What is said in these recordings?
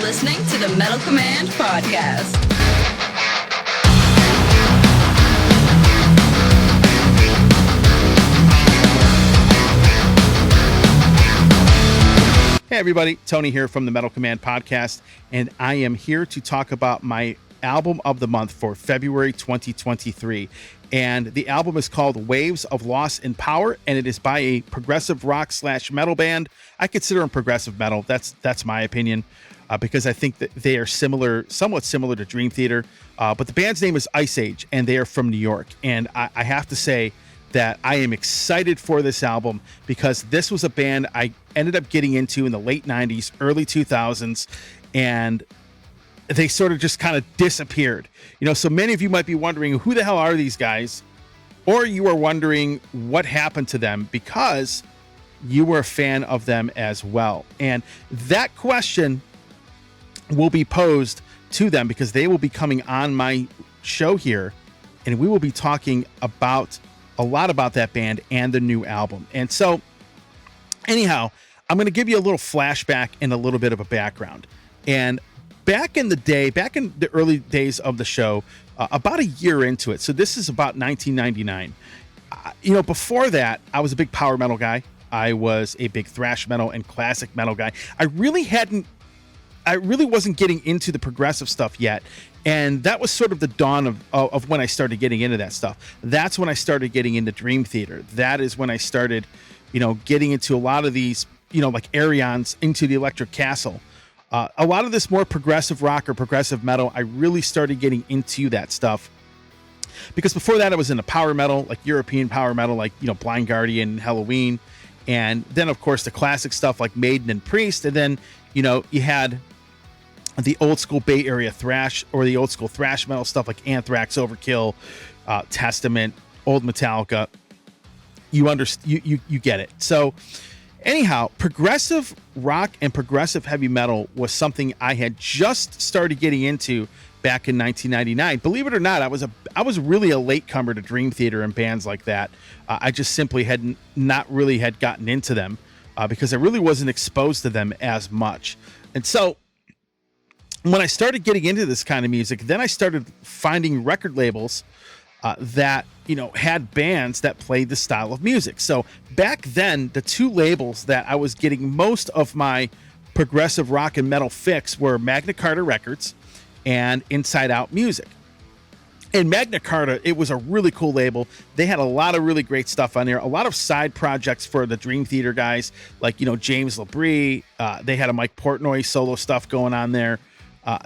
listening to the Metal Command Podcast. Hey everybody, Tony here from the Metal Command Podcast, and I am here to talk about my album of the month for February 2023. And the album is called Waves of Loss and Power, and it is by a progressive rock / metal band. I consider them progressive metal. That's my opinion, because I think that they are somewhat similar to Dream Theater. But the band's name is Ice Age, and they are from New York. And I have to say that I am excited for this album because this was a band I ended up getting into in the late 90s, early 2000s, and they sort of just kind of disappeared. So many of you might be wondering, who the hell are these guys? Or you are wondering what happened to them because you were a fan of them as well. And that question will be posed to them because they will be coming on my show here, and we will be talking about a lot about that band and the new album. And so anyhow, I'm going to give you a little flashback and a little bit of a background. And back in the early days of the show, about a year into it, so this is about 1999, before that, I was a big power metal guy. I was a big thrash metal and classic metal guy. I really wasn't getting into the progressive stuff yet. And that was sort of the dawn of when I started getting into that stuff. That's when I started getting into Dream Theater. That is when I started, getting into a lot of these, like Arions, Into the Electric Castle. A lot of this more progressive rock or progressive metal, I really started getting into that stuff. Because before that, I was into power metal, like European power metal, like, Blind Guardian and Halloween. And then, of course, the classic stuff like Maiden and Priest. And then, you had the old school Bay Area thrash or the old school thrash metal stuff like Anthrax, Overkill, Testament, old Metallica. You get it. So anyhow, progressive rock and progressive heavy metal was something I had just started getting into back in 1999. Believe it or not, I was really a latecomer to Dream Theater and bands like that. I just simply had gotten into them because I really wasn't exposed to them as much. And so when I started getting into this kind of music, then I started finding record labels that, had bands that played the style of music. So back then, the two labels that I was getting most of my progressive rock and metal fix were Magna Carta Records and Inside Out Music. And Magna Carta, it was a really cool label. They had a lot of really great stuff on there, a lot of side projects for the Dream Theater guys, like, James Labrie. They had a Mike Portnoy solo stuff going on there.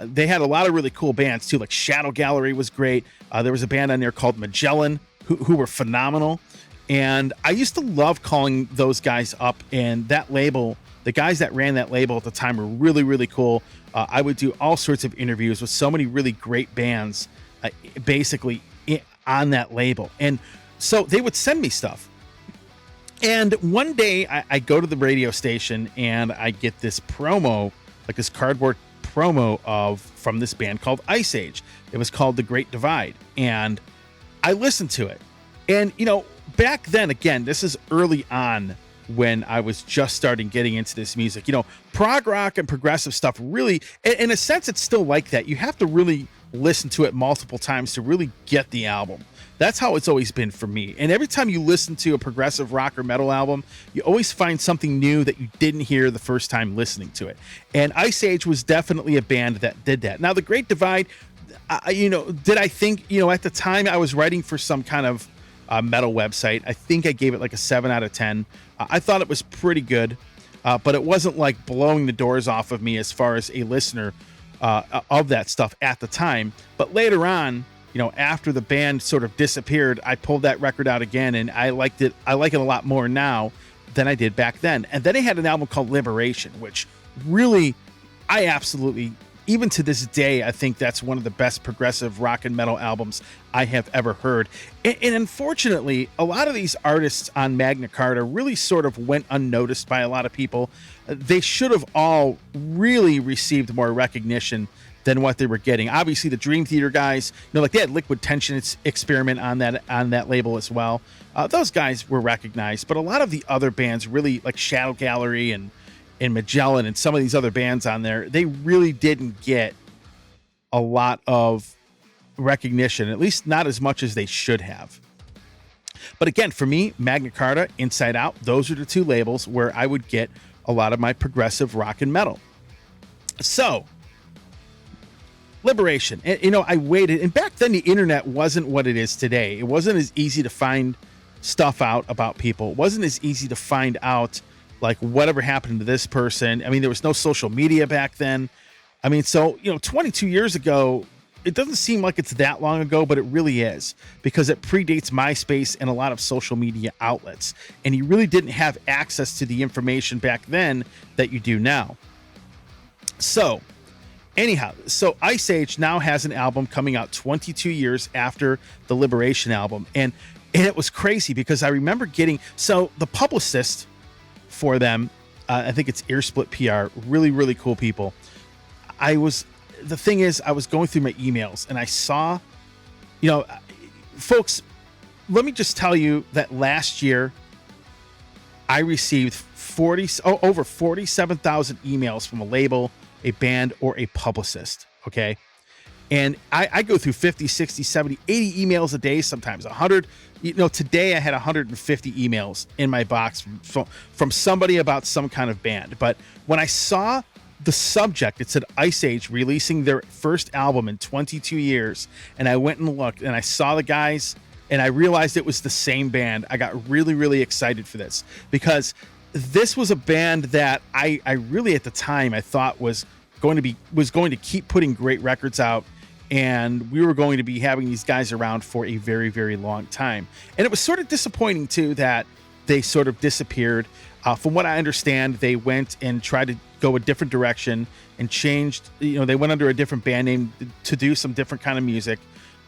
They had a lot of really cool bands too, like Shadow Gallery was great. There was a band on there called Magellan who were phenomenal. And I used to love calling those guys up, and that label, the guys that ran that label at the time were really, really cool. I would do all sorts of interviews with so many really great bands, basically on that label. And so they would send me stuff. And one day I go to the radio station and I get this promo, like this cardboard promo from this band called Ice Age. It was called The Great Divide, and I listened to it. And back then, again, this is early on when I was just starting getting into this music. Prog rock and progressive stuff, really, in a sense, it's still like that. You have to really listen to it multiple times to really get the album. That's how it's always been for me. And every time you listen to a progressive rock or metal album, you always find something new that you didn't hear the first time listening to it. And Ice Age was definitely a band that did that. Now, The Great Divide, did I think, at the time I was writing for some kind of metal website, I think I gave it like a 7 out of 10. I thought it was pretty good, but it wasn't like blowing the doors off of me as far as a listener of that stuff at the time. But later on, after the band sort of disappeared, I pulled that record out again, and I liked it. I like it a lot more now than I did back then. And then they had an album called Liberation, which really, I absolutely, even to this day, I think that's one of the best progressive rock and metal albums I have ever heard. And unfortunately, a lot of these artists on Magna Carta really sort of went unnoticed by a lot of people. They should have all really received more recognition than what they were getting. Obviously, the Dream Theater guys, like they had Liquid Tension Experiment on that label as well. Those guys were recognized, but a lot of the other bands, really like Shadow Gallery and and Magellan and some of these other bands on there, they really didn't get a lot of recognition, at least not as much as they should have. But again, for me, Magna Carta, Inside Out, those are the two labels where I would get a lot of my progressive rock and metal. So, Liberation. And, I waited. And back then, the internet wasn't what it is today. It wasn't as easy to find stuff out about people. It wasn't as easy to find out, like, whatever happened to this person. I mean, there was no social media back then. I mean, so, 22 years ago, it doesn't seem like it's that long ago, but it really is, because it predates MySpace and a lot of social media outlets. And you really didn't have access to the information back then that you do now. So, anyhow, so Ice Age now has an album coming out 22 years after the Liberation album. And it was crazy because I remember so the publicist for them, I think it's Earsplit PR, really, really cool people. The thing is, I was going through my emails and I saw, folks, let me just tell you that last year I received over 47,000 emails from a label, a band, or a publicist. Okay. And I go through 50, 60, 70, 80 emails a day, sometimes 100. Today I had 150 emails in my box from somebody about some kind of band. But when I saw the subject, it said Ice Age releasing their first album in 22 years. And I went and looked and I saw the guys and I realized it was the same band. I got really, really excited for this because this was a band that I really at the time I thought was going to keep putting great records out. And we were going to be having these guys around for a very, very long time. And it was sort of disappointing too that they sort of disappeared. From what I understand, they went and tried to go a different direction and changed, they went under a different band name to do some different kind of music.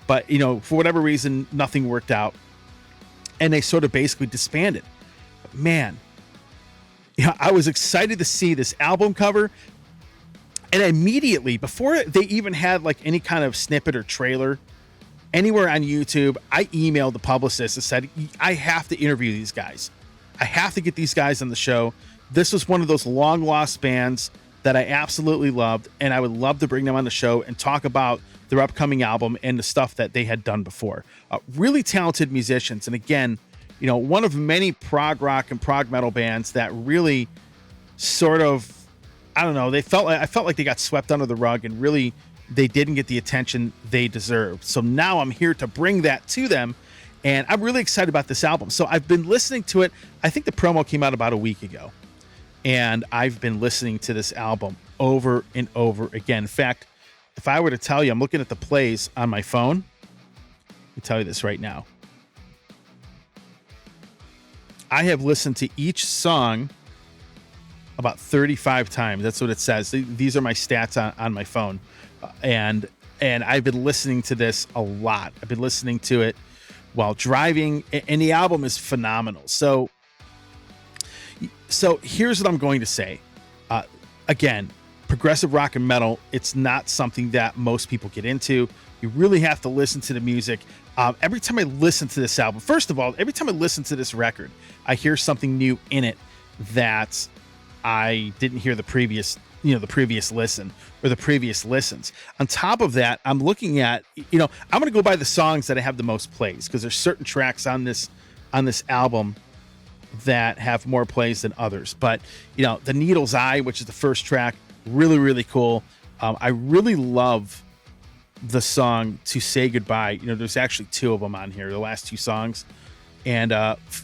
But, for whatever reason, nothing worked out. And they sort of basically disbanded. But man, I was excited to see this album cover. And immediately, before they even had like any kind of snippet or trailer anywhere on YouTube, I emailed the publicist and said, I have to interview these guys. I have to get these guys on the show. This was one of those long lost bands that I absolutely loved, and I would love to bring them on the show and talk about their upcoming album and the stuff that they had done before. Really talented musicians. And again, one of many prog rock and prog metal bands that really sort of, I don't know, I felt like they got swept under the rug and really they didn't get the attention they deserved. So now I'm here to bring that to them. And I'm really excited about this album. So I've been listening to it. I think the promo came out about a week ago. And I've been listening to this album over and over again. In fact, if I were to tell you, I'm looking at the plays on my phone. Let me tell you this right now. I have listened to each song about 35 times. That's what it says. These are my stats on my phone. And I've been listening to this a lot. I've been listening to it while driving, and the album is phenomenal. So here's what I'm going to say. Again, progressive rock and metal, it's not something that most people get into. You really have to listen to the music. Every time I listen to this album, first of all, every time I listen to this record, I hear something new in it that I didn't hear the previous listen or the previous listens. On top of that, I'm looking at, I'm going to go by the songs that I have the most plays, because there's certain tracks on this album that have more plays than others. But, The Needle's Eye, which is the first track, really, really cool. I really love the song To Say Goodbye. There's actually two of them on here, the last two songs. And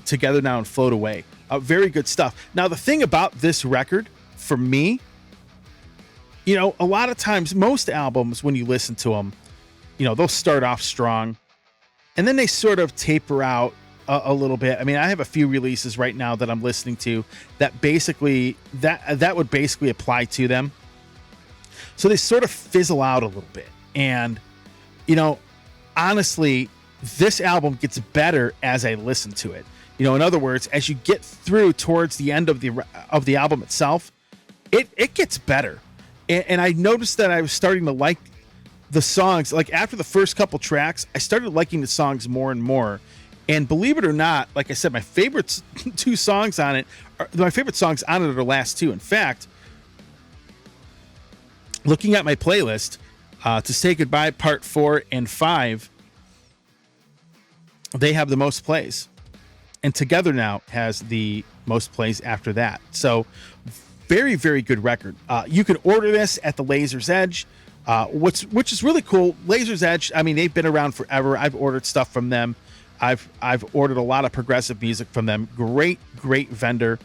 Together Now and Float Away. Very good stuff. Now, the thing about this record, for me, a lot of times, most albums, when you listen to them, they'll start off strong and then they sort of taper out a little bit. I mean, I have a few releases right now that I'm listening to that basically, that would basically apply to them. So they sort of fizzle out a little bit. And, honestly, this album gets better as I listen to it. In other words, as you get through towards the end of the album itself, it gets better. And I noticed that I was starting to like the songs. Like after the first couple tracks, I started liking the songs more and more. And believe it or not, like I said, my favorite two songs on it, my favorite songs on it are the last two. In fact, looking at my playlist, To Say Goodbye Part 4 and 5, they have the most plays. And Together Now has the most plays after that. So very, very good record. You can order this at the Laser's Edge, which is really cool. Laser's Edge, I mean, they've been around forever. I've ordered stuff from them. I've ordered a lot of progressive music from them. Great vendor.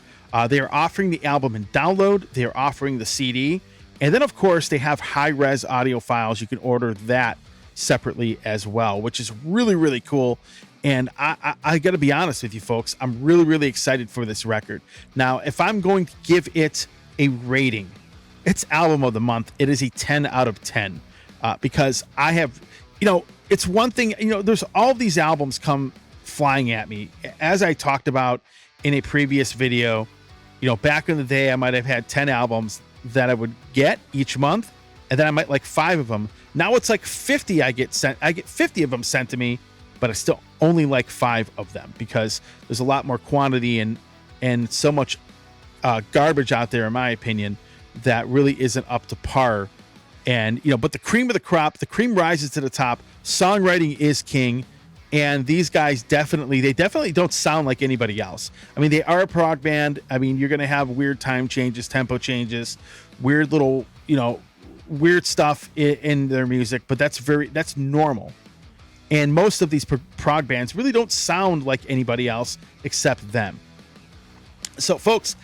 They are offering the album in download. They are offering the CD. And then, of course, they have high-res audio files. You can order that separately as well, which is really, really cool. And I got to be honest with you, folks. I'm really, really excited for this record. Now, if I'm going to give it a rating, it's album of the month. It is a 10 out of 10 because I have, it's one thing, there's all these albums come flying at me. As I talked about in a previous video, back in the day, I might have had 10 albums that I would get each month, and then I might like 5 of them. Now it's like 50 I get 50 of them sent to me, but I still only like 5 of them because there's a lot more quantity and so much garbage out there, in my opinion, that really isn't up to par. And, but the cream of the crop, the cream rises to the top. Songwriting is king. And these guys definitely don't sound like anybody else. I mean, they are a prog band. I mean, you're going to have weird time changes, tempo changes, weird little, weird stuff in their music, but that's normal. And most of these prog bands really don't sound like anybody else except them. So, folks,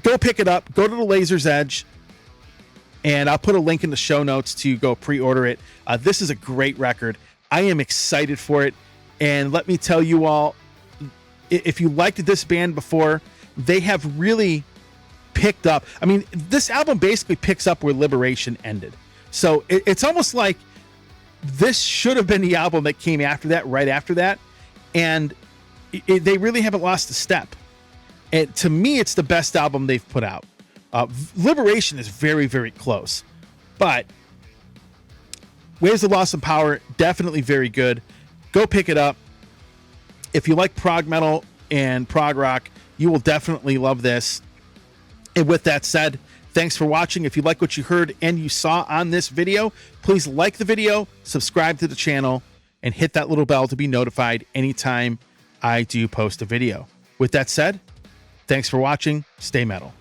go pick it up. Go to the Laser's Edge. And I'll put a link in the show notes to go pre-order it. This is a great record. I am excited for it. And let me tell you all, if you liked this band before, they have really picked up. I mean, this album basically picks up where Liberation ended. So it's almost like this should have been the album that came after that, right after that. And they really haven't lost a step. And to me, it's the best album they've put out. Liberation is very, very close. But Waves of Loss and Power, definitely very good. Go pick it up. If you like prog metal and prog rock, you will definitely love this. And with that said, thanks for watching. If you like what you heard and you saw on this video, please like the video, subscribe to the channel, and hit that little bell to be notified anytime I do post a video. With that said, thanks for watching. Stay metal.